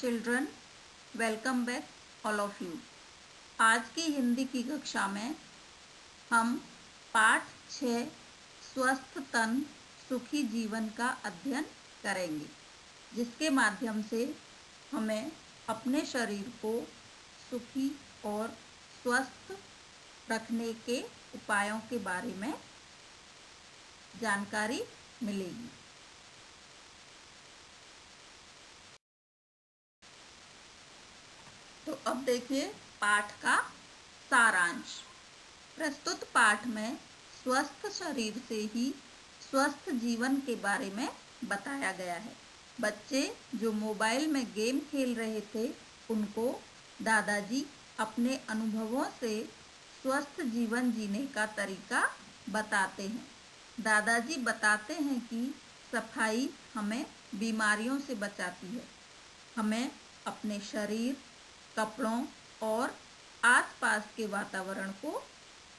Children, welcome back all of you. आज की हिंदी की कक्षा में हम पाठ 6 स्वस्थ तन सुखी जीवन का अध्ययन करेंगे, जिसके माध्यम से हमें अपने शरीर को सुखी और स्वस्थ रखने के उपायों के बारे में जानकारी मिलेगी। तो अब देखिए पाठ का सारांश। प्रस्तुत पाठ में स्वस्थ शरीर से ही स्वस्थ जीवन के बारे में बताया गया है। बच्चे जो मोबाइल में गेम खेल रहे थे, उनको दादाजी अपने अनुभवों से स्वस्थ जीवन जीने का तरीका बताते हैं। दादाजी बताते हैं कि सफाई हमें बीमारियों से बचाती है। हमें अपने शरीर, कपड़ों और आसपास के वातावरण को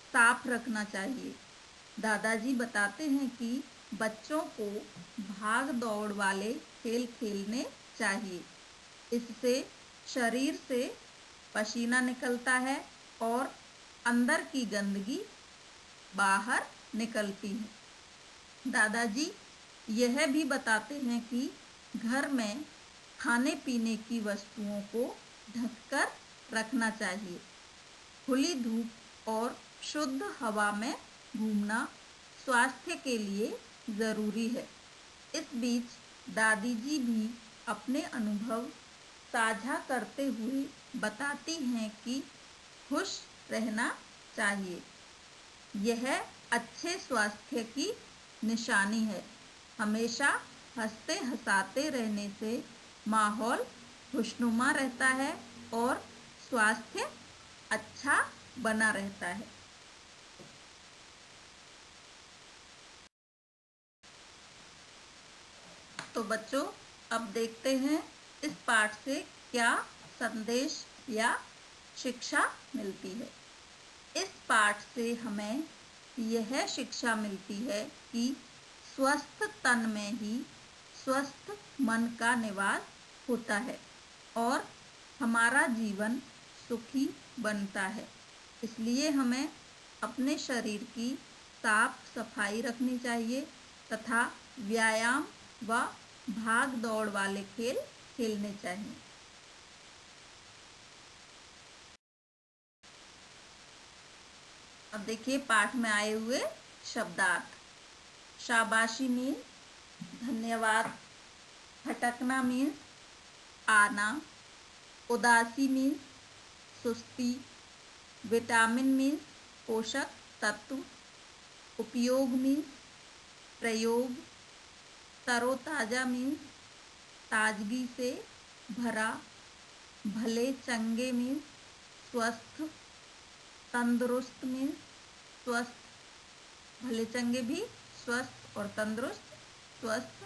साफ रखना चाहिए। दादाजी बताते हैं कि बच्चों को भाग दौड़ वाले खेल खेलने चाहिए। इससे शरीर से पसीना निकलता है और अंदर की गंदगी बाहर निकलती है। दादाजी यह भी बताते हैं कि घर में खाने पीने की वस्तुओं को ढककर रखना चाहिए। खुली धूप और शुद्ध हवा में घूमना स्वास्थ्य के लिए ज़रूरी है। इस बीच दादी जी भी अपने अनुभव साझा करते हुए बताती हैं कि खुश रहना चाहिए। यह अच्छे स्वास्थ्य की निशानी है। हमेशा हंसते हंसाते रहने से माहौल खुशनुमा रहता है और स्वास्थ्य अच्छा बना रहता है। तो बच्चों, अब देखते हैं इस पाठ से क्या संदेश या शिक्षा मिलती है। इस पाठ से हमें यह शिक्षा मिलती है कि स्वस्थ तन में ही स्वस्थ मन का निवास होता है और हमारा जीवन सुखी बनता है। इसलिए हमें अपने शरीर की साफ सफाई रखनी चाहिए तथा व्यायाम व भाग दौड़ वाले खेल खेलने चाहिए। अब देखिए पाठ में आए हुए शब्दार्थ। शाबाशी मीन्स धन्यवाद, भटकना मीन्स आना, उदासी मीन्स सुस्ती, विटामिन मीन्स पोषक तत्व, उपयोग मीन्स प्रयोग, तरोताज़ा मीन्स ताजगी से भरा, भले चंगे मीन्स स्वस्थ, तंदुरुस्त मीन्स स्वस्थ, भले चंगे भी स्वस्थ और तंदुरुस्त स्वस्थ,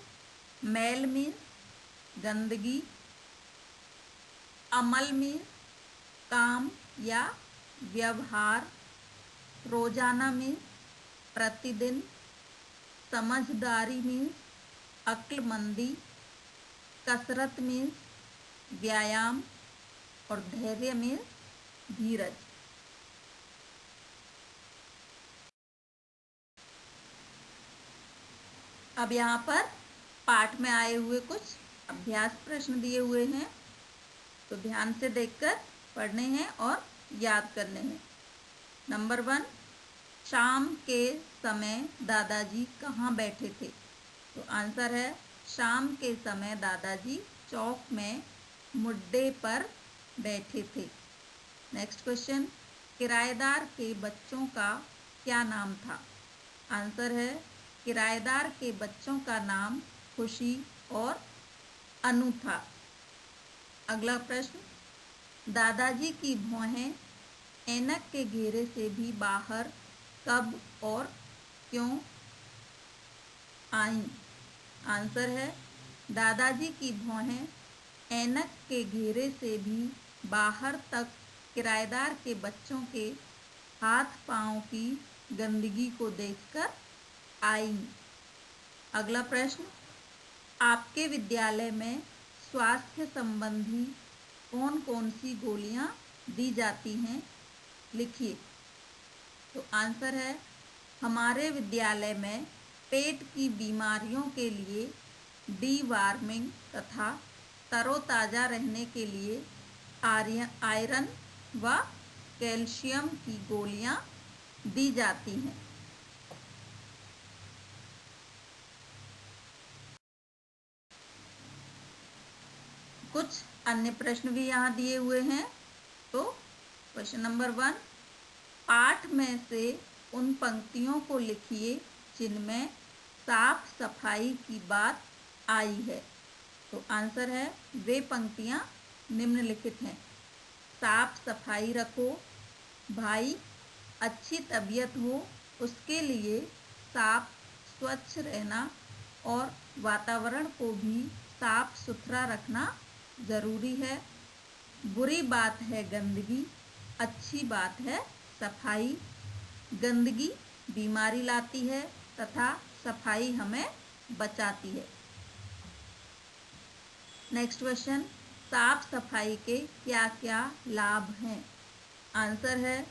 मैल मीन्स गंदगी, अमल मीन्स काम या व्यवहार, रोजाना मीन्स प्रतिदिन, समझदारी मीन्स अक्लमंदी, कसरत मीन्स व्यायाम और धैर्य मीन्स धीरज। अब यहाँ पर पाठ में आए हुए कुछ अभ्यास प्रश्न दिए हुए हैं, तो ध्यान से देखकर पढ़ने हैं और याद करने हैं। नंबर 1, शाम के समय दादाजी कहाँ बैठे थे? तो आंसर है शाम के समय दादाजी चौक में मुड्डे पर बैठे थे। नेक्स्ट क्वेश्चन, किराएदार के बच्चों का क्या नाम था? आंसर है किराएदार के बच्चों का नाम खुशी और अनु था। अगला प्रश्न, दादाजी की भौहें ऐनक के घेरे से भी बाहर कब और क्यों आईं? आंसर है दादाजी की भौहें ऐनक के घेरे से भी बाहर तक किराएदार के बच्चों के हाथ पांव की गंदगी को देखकर आईं। अगला प्रश्न, आपके विद्यालय में स्वास्थ्य संबंधी कौन कौन सी गोलियां दी जाती हैं, लिखिए। तो आंसर है, हमारे विद्यालय में पेट की बीमारियों के लिए डीवार्मिंग तथा तरोताज़ा रहने के लिए आयरन व कैल्शियम की गोलियां दी जाती हैं। कुछ अन्य प्रश्न भी यहाँ दिए हुए हैं। तो क्वेश्चन नंबर 1, पाठ में से उन पंक्तियों को लिखिए जिनमें साफ सफाई की बात आई है। तो आंसर है, वे पंक्तियाँ निम्नलिखित हैं। साफ सफाई रखो, भाई अच्छी तबीयत हो उसके लिए साफ स्वच्छ रहना और वातावरण को भी साफ सुथरा रखना ज़रूरी है। बुरी बात है गंदगी, अच्छी बात है सफाई। गंदगी बीमारी लाती है तथा सफाई हमें बचाती है। नेक्स्ट क्वेश्चन, साफ सफाई के क्या क्या लाभ हैं? आंसर है,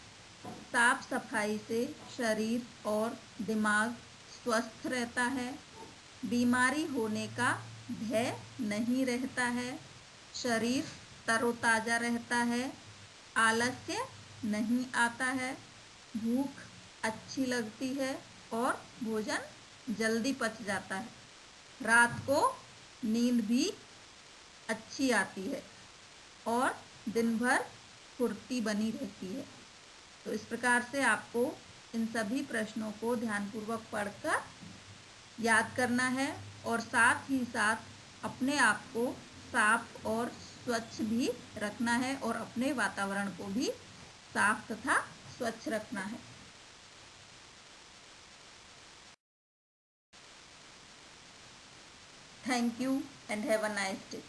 साफ सफाई से शरीर और दिमाग स्वस्थ रहता है, बीमारी होने का भय नहीं रहता है, शरीर तरोताज़ा रहता है, आलस्य नहीं आता है, भूख अच्छी लगती है और भोजन जल्दी पच जाता है, रात को नींद भी अच्छी आती है और दिन भर फुर्ती बनी रहती है। तो इस प्रकार से आपको इन सभी प्रश्नों को ध्यानपूर्वक पढ़कर याद करना है और साथ ही साथ अपने आप को साफ और स्वच्छ भी रखना है और अपने वातावरण को भी साफ तथा स्वच्छ रखना है। Thank you and have a nice day.